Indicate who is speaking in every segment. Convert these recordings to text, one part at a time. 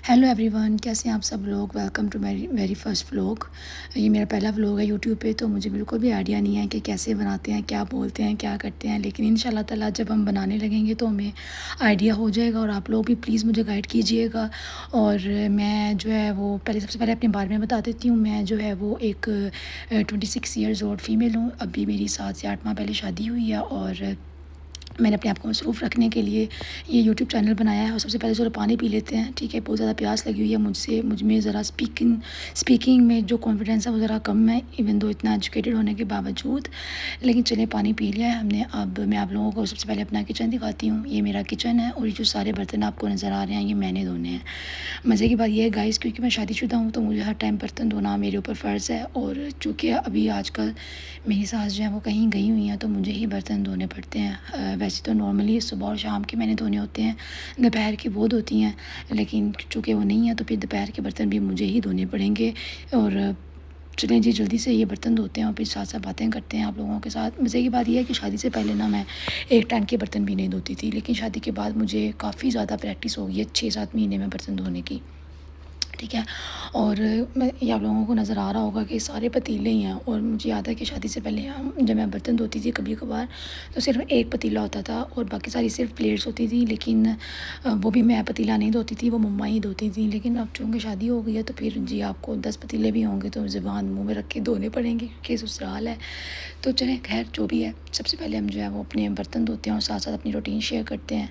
Speaker 1: Hello everyone, कैसे हैं आप सब लोग। वेलकम टू मेरी वेरी फर्स्ट व्लॉग। ये मेरा पहला व्लॉग है यूट्यूब पे, तो मुझे बिल्कुल भी आइडिया नहीं है कि कैसे बनाते हैं, क्या बोलते हैं, क्या करते हैं। लेकिन इंशाल्लाह ताला जब हम बनाने लगेंगे तो हमें आइडिया हो जाएगा। और आप लोग भी प्लीज़ मुझे गाइड कीजिएगा। और मैं जो है वो सबसे पहले अपने बारे में बता देती हूँ। मैं जो है वो एक 26 ईयर्स ओल्ड फीमेल हूँ। अभी मेरी 7 से 8 माह पहले शादी हुई है और मैंने अपने आप को मसरूफ़ रखने के लिए ये यूट्यूब चैनल बनाया है। और सबसे पहले ज़रा पानी पी लेते हैं, ठीक है। बहुत ज़्यादा प्यास लगी हुई है मुझ में ज़रा स्पीकिंग में जो कॉन्फिडेंस है वो ज़रा कम है, इवन दो इतना एजुकेटेड होने के बावजूद। लेकिन चलिए, पानी पी लिया है हमने। अब मैं आप लोगों को सबसे पहले अपना किचन दिखाती हूँ। ये मेरा किचन है और ये जो सारे बर्तन आपको नज़र आ रहे हैं ये मैंने धोने हैं। मज़े की बात यह है गाइस, क्योंकि मैं शादीशुदा हूँ तो मुझे हर टाइम बर्तन धोना मेरे ऊपर फ़र्ज़ है। और चूँकि अभी आजकल मेरी सास जो है वो कहीं गई हुई हैं तो मुझे ही बर्तन धोने पड़ते हैं। वैसे तो नॉर्मली सुबह और शाम के मैंने धोने होते हैं, दोपहर की वो धोती हैं। लेकिन चूँकि वो नहीं है तो फिर दोपहर के बर्तन भी मुझे ही धोने पड़ेंगे। और चलें जी, जल्दी से ये बर्तन धोते हैं और फिर साथ साथ बातें करते हैं आप लोगों के साथ। मज़े की बात यह है कि शादी से पहले ना मैं एक टाइम के बर्तन भी नहीं धोती थी, लेकिन शादी के बाद मुझे काफ़ी ज़्यादा प्रैक्टिस हो गई है 6-7 महीने में बर्तन धोने की, ठीक है। और मैं ये आप लोगों को नज़र आ रहा होगा कि सारे पतीले ही हैं। और मुझे याद है कि शादी से पहले जब मैं बर्तन धोती थी कभी कभार तो सिर्फ एक पतीला होता था और बाकी सारी सिर्फ प्लेट्स होती थी। लेकिन वो भी मैं पतीला नहीं धोती थी, वो मम्मा ही धोती थी। लेकिन अब चूँकि शादी हो गई है तो फिर जी आपको 10 पतीले भी होंगे तो ज़ुबान मुँह में रख के धोने पड़ेंगे, क्योंकि ससुराल है। तो चलें, खैर जो भी है, सबसे पहले हम जो है वो अपने बर्तन धोते हैं और साथ साथ अपनी रूटीन शेयर करते हैं।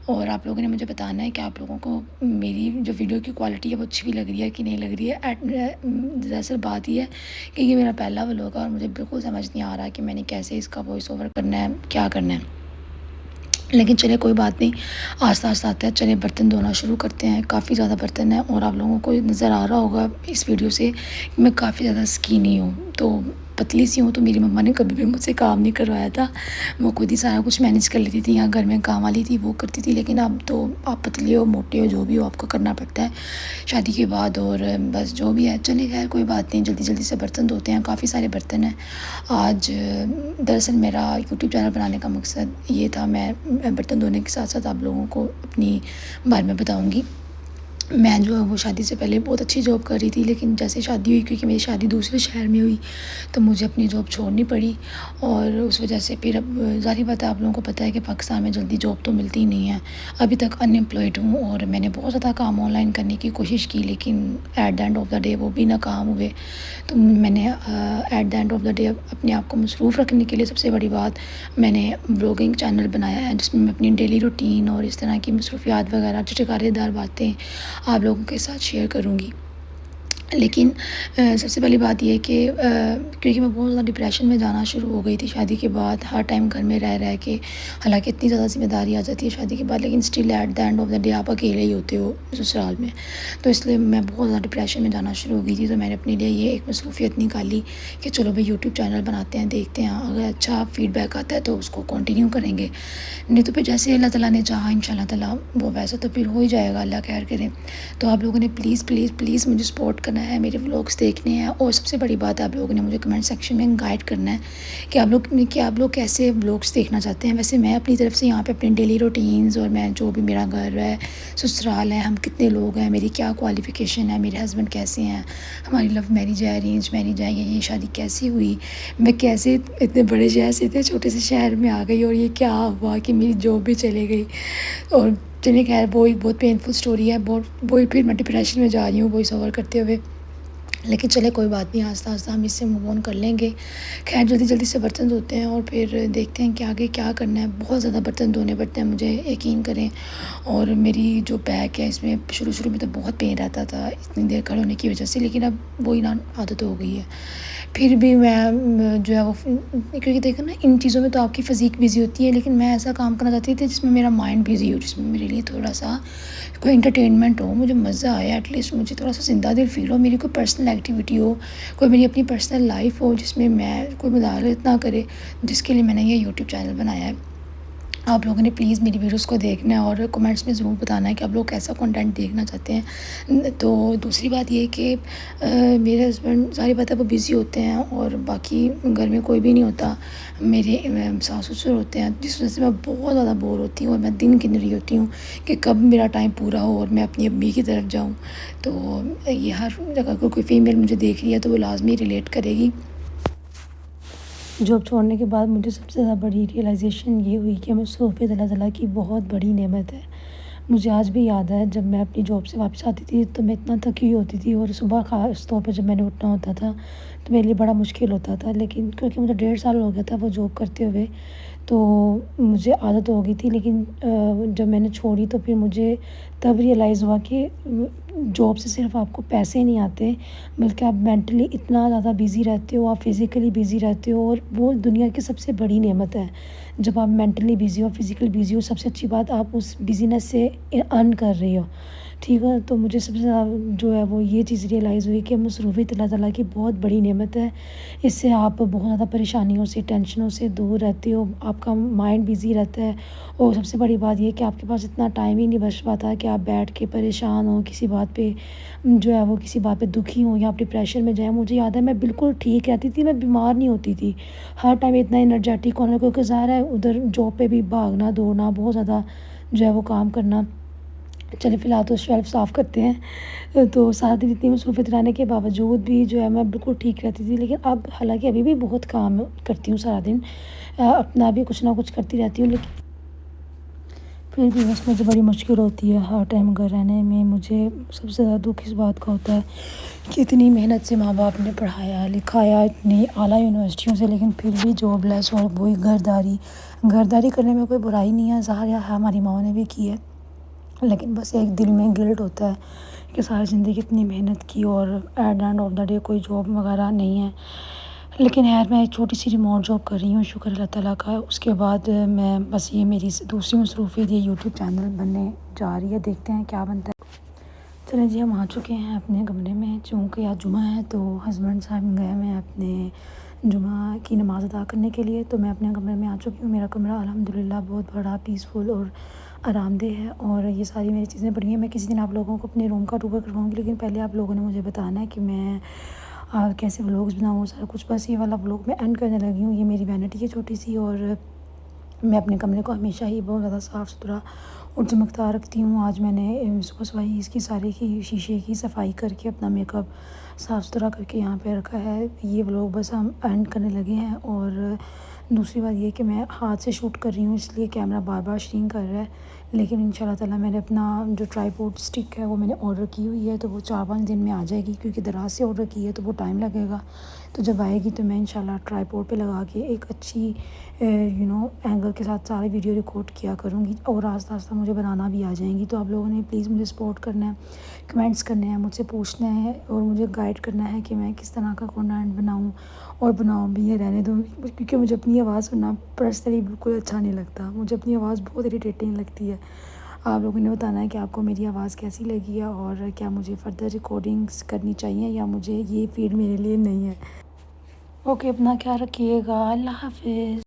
Speaker 1: और आप लोगों ने मुझे बताना है कि आप लोगों को मेरी जो वीडियो की क्वालिटी है वो अच्छी भी लग रही है कि नहीं लग रही है। दरअसल बात ये है कि ये मेरा पहला व्लॉग है और मुझे बिल्कुल समझ नहीं आ रहा कि मैंने कैसे इसका वॉइस ओवर करना है, क्या करना है। लेकिन चलिए कोई बात नहीं, आस्ता आस्ता आता है। चलिए बर्तन धोना शुरू करते हैं। काफ़ी ज़्यादा बर्तन है और आप लोगों को नज़र आ रहा होगा इस वीडियो से कि मैं काफ़ी ज़्यादा स्किनी हूँ, तो पतली सी हूँ। तो मेरी मम्मा ने कभी भी मुझसे काम नहीं करवाया था, वो खुद ही सारा कुछ मैनेज कर लेती थी। यहाँ घर में काम वाली थी, वो करती थी। लेकिन अब तो आप पतले हो, मोटे हो, जो भी हो, आपको करना पड़ता है शादी के बाद। और बस जो भी है, चलिए खैर कोई बात नहीं, जल्दी जल्दी से बर्तन धोते हैं। काफ़ी सारे बर्तन हैं आज। दरअसल मेरा यूट्यूब चैनल बनाने का मकसद ये था। मैं बर्तन धोने के साथ साथ आप लोगों को अपनी बारे में बताऊंगी। मैं जो है वो शादी से पहले बहुत अच्छी जॉब कर रही थी, लेकिन जैसे शादी हुई, क्योंकि मेरी शादी दूसरे शहर में हुई, तो मुझे अपनी जॉब छोड़नी पड़ी। और उस वजह से फिर अब ज़ाहिर बात है, आप लोगों को पता है कि पाकिस्तान में जल्दी जॉब तो मिलती ही नहीं है। अभी तक अनएम्प्लॉयड हूँ और मैंने बहुत ज़्यादा काम ऑनलाइन करने की कोशिश की, लेकिन at the end of the day वो भी नाकाम हुए। तो मैंने at the end of the day अपने आप को मसरूफ़ रखने के लिए सबसे बड़ी बात, मैंने ब्लॉगिंग चैनल बनाया है जिसमें मैं अपनी डेली रूटीन और इस तरह की मसरूफियात वगैरह चटकारेदार बातें आप लोगों के साथ शेयर करूँगी। लेकिन सबसे पहली बात ये है कि क्योंकि मैं बहुत ज़्यादा डिप्रेशन में जाना शुरू हो गई थी शादी के बाद। हर टाइम घर में रह रह के, हालांकि इतनी ज़्यादा ज़िम्मेदारी आ जाती है शादी के बाद, लेकिन still at the end of the day आप अकेले ही होते हो ससुराल में। तो इसलिए मैं बहुत ज़्यादा डिप्रेशन में जाना शुरू हो गई थी। तो मैंने अपने लिए ये एक मसरूफियत निकाली कि चलो भाई यूट्यूब चैनल बनाते हैं, देखते हैं अगर अच्छा फ़ीडबैक आता है तो उसको कंटिन्यू करेंगे, नहीं तो फिर जैसे अल्लाह ताला ने चाहा इंशाल्लाह ताला वो वैसा तो फिर हो ही जाएगा, अल्लाह खैर करे। तो आप लोगों ने प्लीज़ प्लीज़ प्लीज़ मुझे सपोर्ट करना है, मेरे व्लॉग्स देखने हैं। और सबसे बड़ी बात है, आप लोगों ने मुझे कमेंट सेक्शन में गाइड करना है कि आप लोग कैसे व्लॉग्स देखना चाहते हैं। वैसे मैं अपनी तरफ से यहाँ पे अपनी डेली रूटीन्स और मैं जो भी मेरा घर है, ससुराल है, हम कितने लोग हैं, मेरी क्या क्वालिफ़िकेशन है, मेरे हस्बैंड कैसे हैं, हमारी लव मैरिज है, अरेंज मैरिज है, ये शादी कैसी हुई, मैं कैसे इतने बड़े शहर से इतने छोटे से शहर में आ गई, और ये क्या हुआ कि मेरी जॉब भी चले गई। और चलिए खैर वो एक बहुत पेनफुल स्टोरी है, वो फिर मैं डिप्रेशन में जा रही हूँ वॉइस ओवर करते हुए। लेकिन चले कोई बात नहीं, आस्ता आस्ता हम इससे मूव ऑन कर लेंगे। खैर जल्दी जल्दी से बर्तन धोते हैं और फिर देखते हैं कि आगे क्या करना है। बहुत ज़्यादा बर्तन धोने पड़ते हैं मुझे, यकीन करें। और मेरी जो बैक है इसमें शुरू शुरू में तो बहुत पेन रहता था इतनी देर खड़े होने की वजह से, लेकिन अब वही ना आदत हो गई है। फिर भी मैं जो है वो, क्योंकि देखो ना, इन चीज़ों में तो आपकी फ़िज़ीक बिज़ी होती है, लेकिन मैं ऐसा काम करना चाहती थी जिसमें मेरा माइंड बिज़ी हो, जिसमें मेरे लिए थोड़ा सा कोई इंटरटेनमेंट हो, मुझे मज़ा आए, एटलीस्ट मुझे थोड़ा सा ज़िंदा दिल फील हो, मेरी कोई पर्सनल एक्टिविटी हो, कोई मेरी अपनी पर्सनल लाइफ हो जिसमें मैं कोई मदारत ना करे, जिसके लिए मैंने ये यूट्यूब चैनल बनाया है। آپ لوگوں نے پلیز میری ویڈیوز کو دیکھنا ہے اور کمنٹس میں ضرور بتانا ہے کہ آپ لوگ کیسا کنٹینٹ دیکھنا چاہتے ہیں. تو دوسری بات یہ کہ میرے ہسبینڈ ساری بات ہے وہ بزی ہوتے ہیں اور باقی گھر میں کوئی بھی نہیں ہوتا. میرے ساس سسر ہوتے ہیں جس وجہ سے میں بہت زیادہ بور ہوتی ہوں اور میں دن گن رہی ہوتی ہوں کہ کب میرا ٹائم پورا ہو اور میں اپنی امی کی طرف جاؤں. تو یہ ہر جگہ کو کوئی فیمیل مجھے دیکھ رہی ہے تو وہ لازمی ریلیٹ کرے گی. جاب چھوڑنے کے بعد مجھے سب سے زیادہ بڑی ریئلائزیشن یہ ہوئی کہ مصروفیت اللہ تعالیٰ کی بہت بڑی نعمت ہے. مجھے آج بھی یاد ہے جب میں اپنی جاب سے واپس آتی تھی تو میں اتنا تھکی ہوئی ہوتی تھی اور صبح خاص طور پہ جب میں نے اٹھنا ہوتا تھا تو میرے لیے بڑا مشکل ہوتا تھا. لیکن کیونکہ مجھے 1.5 سال ہو گیا تھا وہ جاب کرتے ہوئے تو مجھے عادت ہو گئی تھی. لیکن جب میں نے چھوڑی تو پھر مجھے تب ریئلائز ہوا کہ جاب سے صرف آپ کو پیسے نہیں آتے بلکہ آپ مینٹلی اتنا زیادہ بیزی رہتے ہو, آپ فزیکلی بیزی رہتے ہو, اور وہ دنیا کی سب سے بڑی نعمت ہے. جب آپ مینٹلی بیزی ہو, فزیکلی بیزی ہو, سب سے اچھی بات آپ اس بیزینس سے ارن کر رہی ہو. ٹھیک ہے, تو مجھے سب سے زیادہ جو ہے وہ یہ چیز ریئلائز ہوئی کہ مصروفیت اللہ تعالیٰ کی بہت بڑی نعمت ہے. اس سے آپ بہت زیادہ پریشانیوں سے, ٹینشنوں سے دور رہتے ہو, آپ کا مائنڈ بیزی رہتا ہے. اور سب سے بڑی بات یہ کہ آپ کے پاس اتنا ٹائم ہی نہیں بچ پاتا کہ آپ بیٹھ کے پریشان ہوں کسی بات پہ, جو ہے وہ کسی بات پہ دکھی ہوں یا آپ ڈپریشن میں جائیں. مجھے یاد ہے میں بالکل ٹھیک رہتی تھی, میں بیمار نہیں ہوتی تھی, ہر ٹائم اتنا انرجیٹک ہونا, کیونکہ ظاہر ہے ادھر جاب پہ بھی بھاگنا دوڑنا بہت زیادہ جو ہے وہ کام کرنا. چلے فی الحال تو شیلف صاف کرتے ہیں. تو سارا دن اتنی مصروفیت رہنے کے باوجود بھی جو ہے میں بالکل ٹھیک رہتی تھی. لیکن اب حالانکہ ابھی بھی بہت کام کرتی ہوں سارا دن, اپنا بھی کچھ نہ کچھ کرتی رہتی ہوں, لیکن پھر بھی بس مجھے بڑی مشکل ہوتی ہے ہر ٹائم گھر رہنے میں. مجھے سب سے زیادہ دکھ اس بات کا ہوتا ہے کہ اتنی محنت سے ماں باپ نے پڑھایا لکھایا اتنی اعلیٰ یونیورسٹیوں سے, لیکن پھر بھی جاب لیس اور وہی گھرداری کرنے میں کوئی برائی نہیں ہے, ظاہر ہے ہماری ماؤں نے بھی کی ہے. لیکن بس ایک دل میں گلٹ ہوتا ہے کہ ساری زندگی اتنی محنت کی اور at end of the day کوئی جاب وغیرہ نہیں ہے. لیکن میں ایک چھوٹی سی ریموٹ جاب کر رہی ہوں, شکر اللہ تعالیٰ کا. اس کے بعد میں بس یہ میری دوسری مصروفیت یہ یوٹیوب چینل بننے جا رہی ہے, دیکھتے ہیں کیا بنتا ہے. چلیں جی, ہم آ چکے ہیں اپنے کمرے میں. چونکہ آج جمعہ ہے تو ہسبینڈ صاحب گئے میں اپنے جمعہ کی نماز ادا کرنے کے لیے, تو میں اپنے کمرے میں آ چکی ہوں. میرا کمرہ الحمدللہ بہت بڑا, پیسفل اور آرام دہ ہے, اور یہ ساری میری چیزیں پڑی ہیں. میں کسی دن آپ لوگوں کو اپنے روم کا ٹور کرواؤں گی, لیکن پہلے آپ لوگوں نے مجھے بتانا ہے کہ میں کیسے ولاگز بناؤں سارا کچھ. بس یہ والا ولاگ میں اینڈ کرنے لگی ہوں. یہ میری وینٹی ہے چھوٹی سی, اور میں اپنے کمرے کو ہمیشہ ہی بہت زیادہ صاف ستھرا اور چمکدار رکھتی ہوں. آج میں نے صبح صبح اس کی سارے کی شیشے کی صفائی کر کے اپنا میک اپ صاف ستھرا کر کے یہاں پہ رکھا ہے. یہ ولاگ بس ہم اینڈ کرنے لگے ہیں. اور دوسری بات یہ کہ میں ہاتھ سے شوٹ کر رہی ہوں, اس لیے کیمرہ بار بار شرنک کر رہا ہے. لیکن ان شاء اللہ تعالیٰ میں نے اپنا جو ٹرائی پوڈ اسٹک ہے وہ میں نے آرڈر کی ہوئی ہے, تو وہ 4-5 دن میں آ جائے گی, کیونکہ دراز سے آرڈر کی ہے تو وہ ٹائم لگے گا. تو جب آئے گی تو میں انشاءاللہ ٹرائی پوڈ پہ لگا کے ایک اچھی اینگل کے ساتھ سارے ویڈیو ریکارڈ کیا کروں گی, اور آہستہ آہستہ مجھے بنانا بھی آ جائیں گی. تو آپ لوگوں نے پلیز مجھے سپورٹ کرنا ہے, کمنٹس کرنے ہیں, مجھ سے پوچھنا ہے اور مجھے گائیڈ کرنا ہے کہ میں کس طرح کا کنٹینٹ بناؤں, اور بناؤں بھی یہ رہنے دوں, کیونکہ مجھے اپنی آواز سننا پرسنلی بالکل اچھا نہیں لگتا. مجھے اپنی آواز بہت اریٹیٹنگ لگتی ہے. آپ لوگوں نے بتانا ہے کہ آپ کو میری آواز کیسی لگی ہے, اور کیا مجھے فردر ریکارڈنگس کرنی چاہیے یا مجھے یہ فیلڈ میرے لیے نہیں ہے. اوکے, اپنا خیال رکھیے گا. اللہ حافظ.